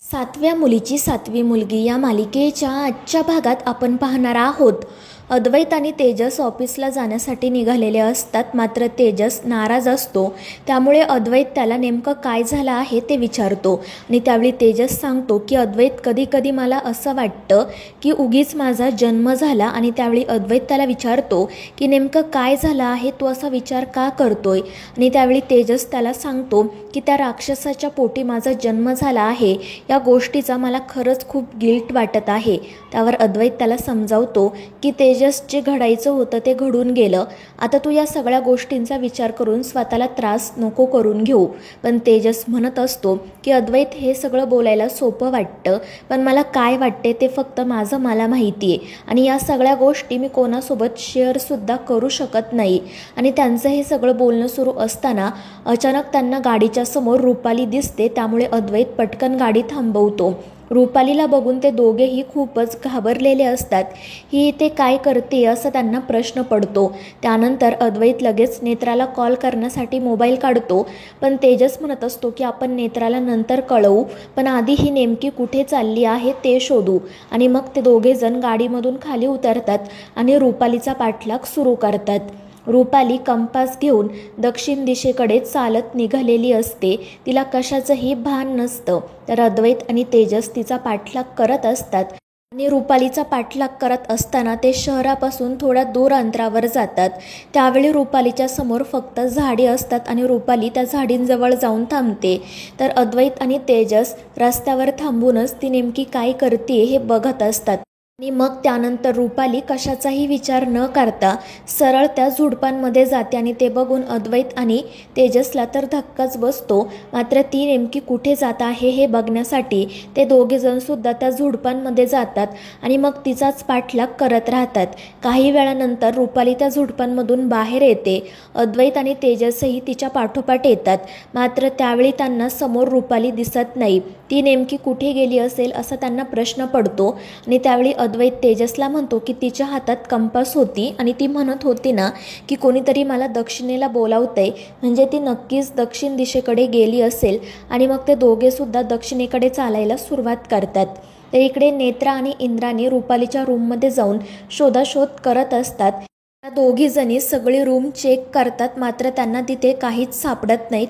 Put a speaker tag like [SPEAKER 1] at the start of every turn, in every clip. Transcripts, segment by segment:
[SPEAKER 1] सातव्या मुलीची सातवी मुलगी या मालिकेच्या आजच्या भागात आपण पाहणार आहोत. अद्वैत आणि तेजस ऑफिसला जाण्यासाठी निघालेले असतात. मात्र तेजस नाराज असतो. त्यामुळे अद्वैत त्याला नेमकं काय झालं आहे ते विचारतो आणि त्यावेळी तेजस सांगतो की अद्वैत, कधी कधी मला असं वाटतं की उगीच माझा जन्म झाला. आणि त्यावेळी अद्वैत त्याला विचारतो की नेमकं काय झालं आहे, तू असा विचार का करतोय. आणि त्यावेळी तेजस त्याला सांगतो की त्या राक्षसाच्या पोटी माझा जन्म झाला आहे, या गोष्टीचा मला खरंच खूप गिल्ट वाटत आहे. त्यावर अद्वैत त्याला समजावतो की तेजस जे घडायचं होतं ते घडून गेलं. आता तू या सगळ्या गोष्टींचा विचार करून स्वतःला त्रास नको करून घेऊ. पण तेजस म्हणत असतो की अद्वैत, हे सगळं बोलायला सोपं वाटतं, पण मला काय वाटते ते फक्त माझं मला माहिती आहे. आणि या सगळ्या गोष्टी मी कोणासोबत शेअरसुद्धा करू शकत नाही. आणि त्यांचं हे सगळं बोलणं सुरू असताना अचानक त्यांना गाडीच्या समोर रुपाली दिसते. त्यामुळे अद्वैत पटकन गाडी थांबवतो. रुपालीला बघून ते दोघेही खूपच घाबरलेले असतात. ही इथे काय करते असं त्यांना प्रश्न पडतो. त्यानंतर अद्वैत लगेच नेत्राला कॉल करण्यासाठी मोबाईल काढतो. पण तेजस म्हणत असतो की आपण नेत्राला नंतर कळवू, पण आधी ही नेमकी कुठे चालली आहे ते शोधू. आणि मग ते दोघेजण गाडीमधून खाली उतरतात आणि रुपालीचा पाठलाग सुरू करतात. रुपाली कंपास घेऊन दक्षिण दिशेकडे चालत निघालेली असते. तिला कशाचंही भान नसतं. तर अद्वैत आणि तेजस तिचा पाठलाग करत असतात. आणि रुपालीचा पाठलाग करत असताना ते शहरापासून थोड्या दूर अंतरावर जातात. त्यावेळी रुपालीच्या समोर फक्त झाडी असतात आणि रुपाली त्या झाडींजवळ जाऊन थांबते. तर अद्वैत आणि तेजस रस्त्यावर थांबूनच ती नेमकी काय करते हे बघत असतात. आणि मग त्यानंतर रुपाली कशाचाही विचार न करता सरळ त्या झुडपांमध्ये जाते. आणि ते बघून अद्वैत आणि तेजसला तर धक्काच बसतो. मात्र ती नेमकी कुठे जात आहे हे बघण्यासाठी ते दोघेजणसुद्धा त्या झुडपांमध्ये जातात आणि मग तिचाच पाठलाग करत राहतात. काही वेळानंतर रुपाली त्या झुडपांमधून बाहेर येते. अद्वैत आणि तेजसही तिच्या पाठोपाठ येतात. मात्र त्यावेळी त्यांना समोर रुपाली दिसत नाही. ती नेमकी कुठे गेली असेल असा त्यांना प्रश्न पडतो. आणि त्यावेळी अद्वैत तेजसला म्हणतो की तिच्या हातात कंपास होती आणि ती म्हणत होती ना की कोणीतरी मला दक्षिणेला बोलावतंय, म्हणजे ती नक्कीच दक्षिण दिशेकडे गेली असेल. आणि मग ते दोघेसुद्धा दक्षिणेकडे चालायला सुरुवात करतात. तर इकडे नेत्रा आणि इंद्राणी रुपालीच्या रूममध्ये जाऊन शोधाशोध करत असतात. त्या दोघी जणी सगळी रूम चेक करतात. मात्र त्यांना तिथे काहीच सापडत नाही.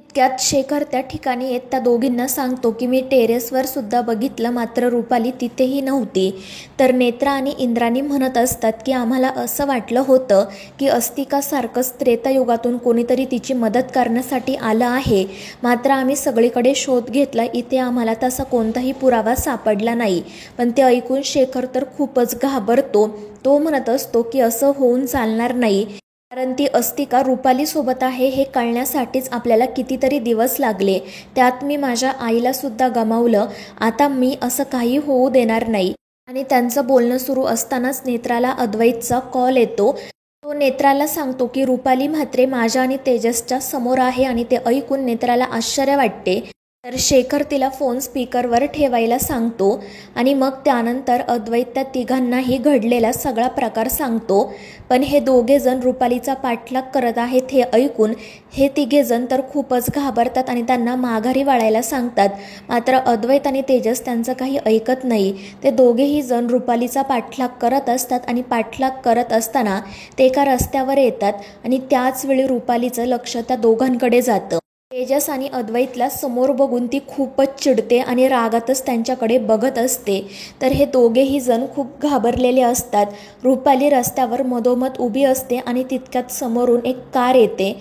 [SPEAKER 1] त्यात शेखर त्या ठिकाणी येत त्या दोघींना सांगतो की मी टेरेसवर सुद्धा बघितलं, मात्र रुपाली तिथेही नव्हती. तर नेत्रा आणि इंद्राणी म्हणत असतात की आम्हाला असं वाटलं होतं की अस्तिकासारखंच त्रेतायुगातून कोणीतरी तिची मदत करण्यासाठी आलं आहे. मात्र आम्ही सगळीकडे शोध घेतला, इथे आम्हाला तसा कोणताही पुरावा सापडला नाही. पण ते ऐकून शेखर तर खूपच घाबरतो. तो म्हणत असतो की असं होऊन चालणार नाही, कारण ती अस्तिका रुपालीसोबत आहे हे कळण्यासाठीच आपल्याला कितीतरी दिवस लागले. त्यात मी माझ्या आईला सुद्धा गमावलं. आता मी असं काही होऊ देणार नाही. आणि त्यांचं बोलणं सुरू असतानाच नेत्राला अद्वैतचा कॉल येतो. तो नेत्राला सांगतो की रुपाली म्हात्रे माझ्या आणि तेजसच्या समोर आहे. आणि ते ऐकून नेत्राला आश्चर्य वाटते. तर शेखर तिला फोन स्पीकरवर ठेवायला सांगतो. आणि मग त्यानंतर अद्वैत त्या तिघांनाही घडलेला सगळा प्रकार सांगतो. पण हे दोघेजण रुपालीचा पाठलाग करत आहेत हे ऐकून हे तिघेजण तर खूपच घाबरतात आणि त्यांना माघारी वळायला सांगतात. मात्र अद्वैत आणि तेजस त्यांचं काही ऐकत नाही. ते दोघेही जण रुपालीचा पाठलाग करत असतात आणि पाठलाग करत असताना ते एका रस्त्यावर येतात. आणि त्याच वेळी रुपालीचं लक्ष त्या दोघांकडे जातं. तेजस आणि अद्वैतला समोर बघून ती खूपच चिडते आणि रागातच त्यांच्याकडे बघत असते. तर हे दोघेही जण खूप घाबरलेले असतात. रुपाली रस्त्यावर मधोमध उभी असते आणि तितक्यात समोरून एक कार येते.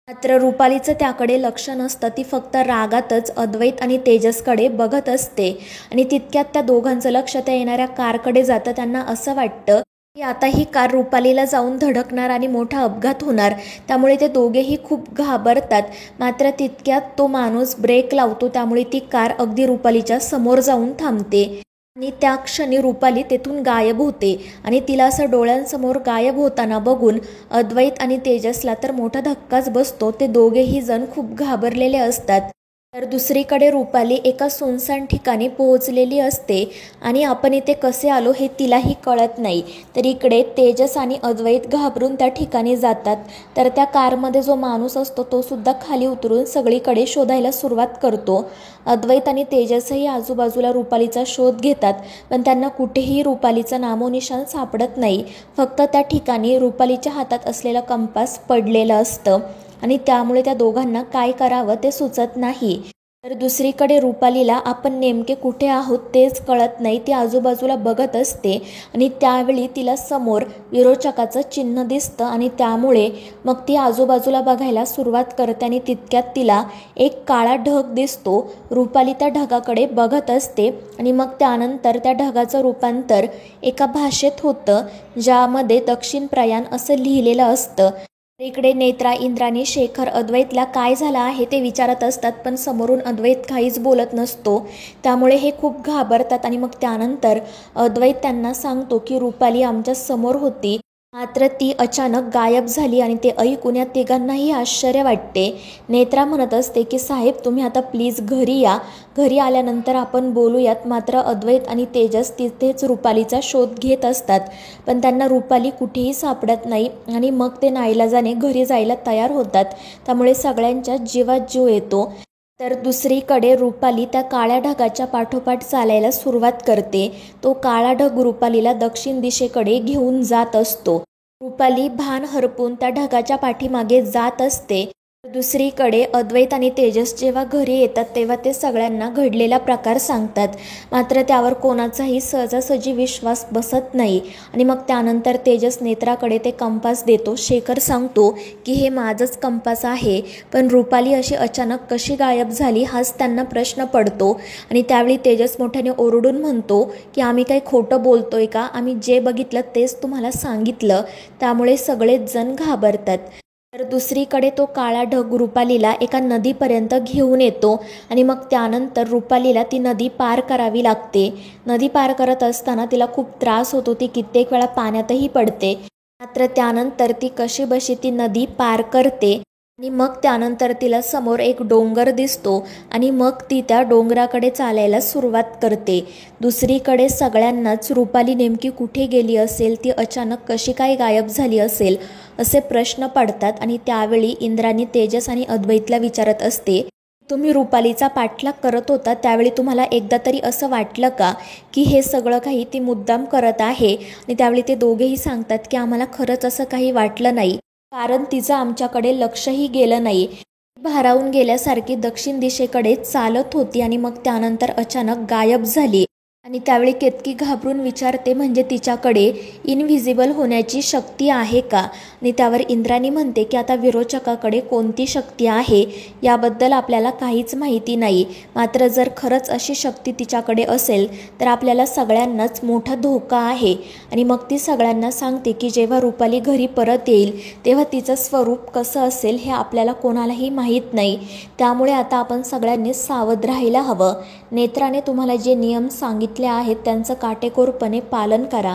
[SPEAKER 1] मात्र रुपालीचं त्याकडे लक्ष नसतं. ती फक्त रागातच अद्वैत आणि तेजसकडे बघत असते. आणि तितक्यात त्या दोघांचं लक्ष त्या येणाऱ्या कारकडे जातं. त्यांना असं वाटतं की आता ही कार रुपालीला जाऊन धडकणार आणि मोठा अपघात होणार. त्यामुळे ते दोघेही खूप घाबरतात. मात्र तितक्यात तो माणूस ब्रेक लावतो. त्यामुळे ती कार अगदी रुपालीच्या समोर जाऊन थांबते. आणि त्या क्षणी रुपाली तेथून गायब होते. आणि तिला असं डोळ्यांसमोर गायब होताना बघून अद्वैत आणि तेजसला तर मोठा धक्काच बसतो. ते दोघेही जण खूप घाबरलेले असतात. तर दुसरीकडे रुपाली एका सुनसान ठिकाणी पोहोचलेली असते आणि आपण इथे कसे आलो हे तिलाही कळत नाही. तर इकडे तेजस आणि अद्वैत घाबरून त्या ठिकाणी जातात. तर त्या कारमध्ये जो माणूस असतो तो सुद्धा खाली उतरून सगळीकडे शोधायला सुरुवात करतो. अद्वैत आणि तेजसही आजूबाजूला रुपालीचा शोध घेतात, पण त्यांना कुठेही रुपालीचं नामोनिशाण सापडत नाही. फक्त त्या ठिकाणी रुपालीच्या हातात असलेलं कंपास पडलेलं असतं आणि त्यामुळे त्या दोघांना काय करावं ते सुचत नाही. तर दुसरीकडे रुपालीला आपण नेमके कुठे आहोत तेच कळत नाही. ती आजूबाजूला बघत असते आणि त्यावेळी तिला समोर विरोचकाचं चिन्ह दिसतं आणि त्यामुळे मग ती आजूबाजूला बघायला सुरुवात करते आणि तितक्यात तिला एक काळा ढग दिसतो. रुपाली त्या ढगाकडे बघत असते आणि मग त्यानंतर त्या ढगाचं रूपांतर एका भाषेत होतं, ज्यामध्ये दक्षिण प्रयाण असं लिहिलेलं असतं. इकडे नेत्रा, इंद्राणी, शेखर अद्वैतला काय झालं आहे ते विचारत असतात, पण समोरून अद्वैत काहीच बोलत नसतो. त्यामुळे हे खूप घाबरतात आणि मग त्यानंतर अद्वैत त्यांना सांगतो की रुपाली आमच्या समोर होती, मात्र ती अचानक गायब झाली. आणि ते ऐकून या तिघांनाही आश्चर्य वाटते. नेत्रा म्हणत असते की साहेब तुम्ही आता प्लीज घरी या, घरी आल्यानंतर आपण बोलूयात. मात्र अद्वैत आणि तेजस तिथेच रुपालीचा शोध घेत असतात, पण त्यांना रुपाली कुठेही सापडत नाही आणि मग ते नाईलाजाने घरी जायला तयार होतात. त्यामुळे सगळ्यांच्या जीवात जीव येतो. तर दुसरीकडे रुपाली त्या काळ्या ढगाच्या पाठोपाठ चालायला सुरुवात करते. तो काळा ढग रुपालीला दक्षिण दिशेकडे घेऊन जात असतो. रुपाली भान हरपून त्या ढगाच्या पाठीमागे जात असते. दुसरीकडे अद्वैत आणि तेजस जेव्हा घरी येतात तेव्हा ते सगळ्यांना घडलेला प्रकार सांगतात. मात्र त्यावर कोणाचाही सहजासहजी विश्वास बसत नाही आणि मग त्यानंतर तेजस नेत्राकडे ते कंपास देतो. शेखर सांगतो की हे माझंच कंपास आहे, पण रुपाली अशी अचानक कशी गायब झाली हाच त्यांना प्रश्न पडतो. आणि त्यावेळी तेजस मोठ्याने ओरडून म्हणतो की आम्ही काही खोटं बोलतोय का, आम्ही जे बघितलं तेच तुम्हाला सांगितलं. त्यामुळे सगळेच जण घाबरतात. तर दुसरीकडे तो काळा ढग रुपालीला एका नदीपर्यंत घेऊन येतो आणि मग त्यानंतर रुपालीला ती नदी पार करावी लागते. नदी पार करत असताना तिला खूप त्रास होतो. ती कित्येक वेळा पाण्यातही पडते. मात्र त्यानंतर ती कशीबशी ती नदी पार करते आणि मग त्यानंतर तिला समोर एक डोंगर दिसतो आणि मग ती त्या डोंगराकडे चालायला सुरुवात करते. दुसरीकडे सगळ्यांनाच रुपाली नेमकी कुठे गेली असेल, ती अचानक कशी काय गायब झाली असेल असे प्रश्न पडतात. आणि त्यावेळी इंद्राणी तेजस आणि अद्वैतला विचारत असते, तुम्ही रुपालीचा पाठलाग करत होता त्यावेळी तुम्हाला एकदा तरी असं वाटलं का की हे सगळं काही ती मुद्दाम करत आहे. आणि त्यावेळी ते दोघेही सांगतात की आम्हाला खरंच असं काही वाटलं नाही, कारण तिचं आमच्याकडे लक्षही गेलं नाही. भारावून गेल्यासारखी दक्षिण दिशेकडे चालत होती आणि मग त्यानंतर अचानक गायब झाली. आणि त्यावेळी केतकी घाबरून विचारते, म्हणजे तिच्याकडे इनव्हिजिबल होण्याची शक्ती आहे का. आणि त्यावर इंद्राणी म्हणते की आता विरोचकाकडे कोणती शक्ती आहे याबद्दल आपल्याला काहीच माहिती नाही. मात्र जर खरंच अशी शक्ती तिच्याकडे असेल तर आपल्याला सगळ्यांनाच मोठा धोका आहे. आणि मग ती सगळ्यांना सांगते की जेव्हा रुपाली घरी परत येईल तेव्हा तिचं स्वरूप कसं असेल हे आपल्याला कोणालाही माहीत नाही. त्यामुळे आता आपण सगळ्यांनी सावध राहायला हवं. नेत्राने तुम्हाला जे नियम सांगितले आहेत त्यांचं काटेकोरपणे पालन करा.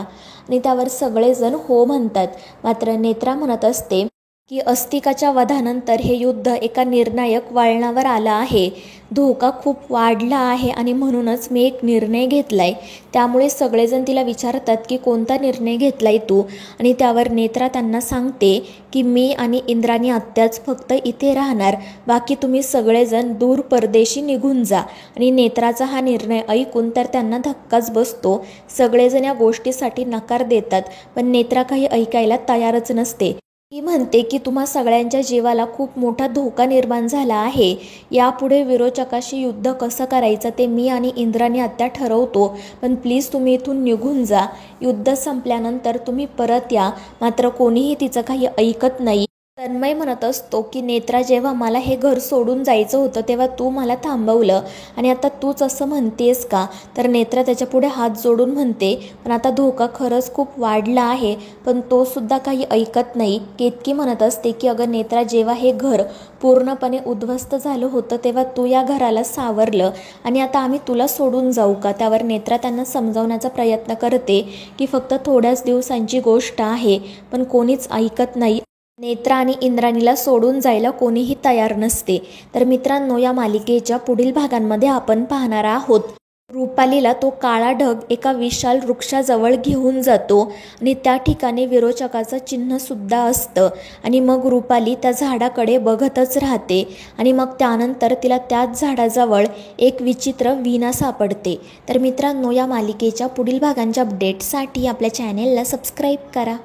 [SPEAKER 1] आणि त्यावर सगळेजण हो म्हणतात. मात्र नेत्रा म्हणत असते की अस्तिकाच्या वधानंतर हे युद्ध एका निर्णायक वळणावर आलं आहे. धोका खूप वाढला आहे आणि म्हणूनच मी एक निर्णय घेतलाय. त्यामुळे सगळेजण तिला विचारतात की कोणता निर्णय घेतलाय तू. आणि त्यावर नेत्रा त्यांना सांगते की मी आणि इंद्राणी आत्याच फक्त इथे राहणार, बाकी तुम्ही सगळेजण दूर परदेशी निघून जा. आणि नेत्राचा हा निर्णय ऐकून तर त्यांना धक्काच बसतो. सगळेजण या गोष्टीसाठी नकार देतात, पण नेत्रा काही ऐकायला तयारच नसते. ती म्हणते की तुम्हा सगळ्यांच्या जीवाला खूप मोठा धोका निर्माण झाला आहे. यापुढे विरोचकाशी युद्ध कसं करायचं ते मी आणि इंद्राणी आत्या ठरवतो, पण प्लीज तुम्ही इथून निघून जा. युद्ध संपल्यानंतर तुम्ही परत या. मात्र कोणीही तिचं काही ऐकत नाही. तन्मय म्हणत असतो की नेत्रा, जेव्हा मला हे घर सोडून जायचं होतं तेव्हा तू मला थांबवलं आणि आता तूच असं म्हणतेस का. तर नेत्रा त्याच्यापुढे हात जोडून म्हणते, पण आता धोका खरंच खूप वाढला आहे. पण तो सुद्धा काही ऐकत नाही. केतकी म्हणत असते की अगं नेत्रा, जेव्हा हे घर पूर्णपणे उद्ध्वस्त झालं होतं तेव्हा तू या घराला सावरलं आणि आता आम्ही तुला सोडून जाऊ का. त्यावर नेत्रा त्यांना समजावण्याचा प्रयत्न करते की फक्त थोड्याच दिवसांची गोष्ट आहे, पण कोणीच ऐकत नाही. नेत्रा आणि इंद्राणीला सोडून जायला कोणीही तयार नसते. तर मित्रांनो, या मालिकेच्या पुढील भागांमध्ये आपण पाहणार आहोत रुपालीला तो काळा ढग एका विशाल वृक्षाजवळ घेऊन जातो आणि त्या ठिकाणी विरोचकाचं चिन्हसुद्धा असतं. आणि मग रुपाली त्या झाडाकडे बघतच राहते आणि मग त्यानंतर तिला त्याच झाडाजवळ एक विचित्र वीणा सापडते. तर मित्रांनो, या मालिकेच्या पुढील भागांच्या अपडेटसाठी आपल्या चॅनेलला सबस्क्राईब करा.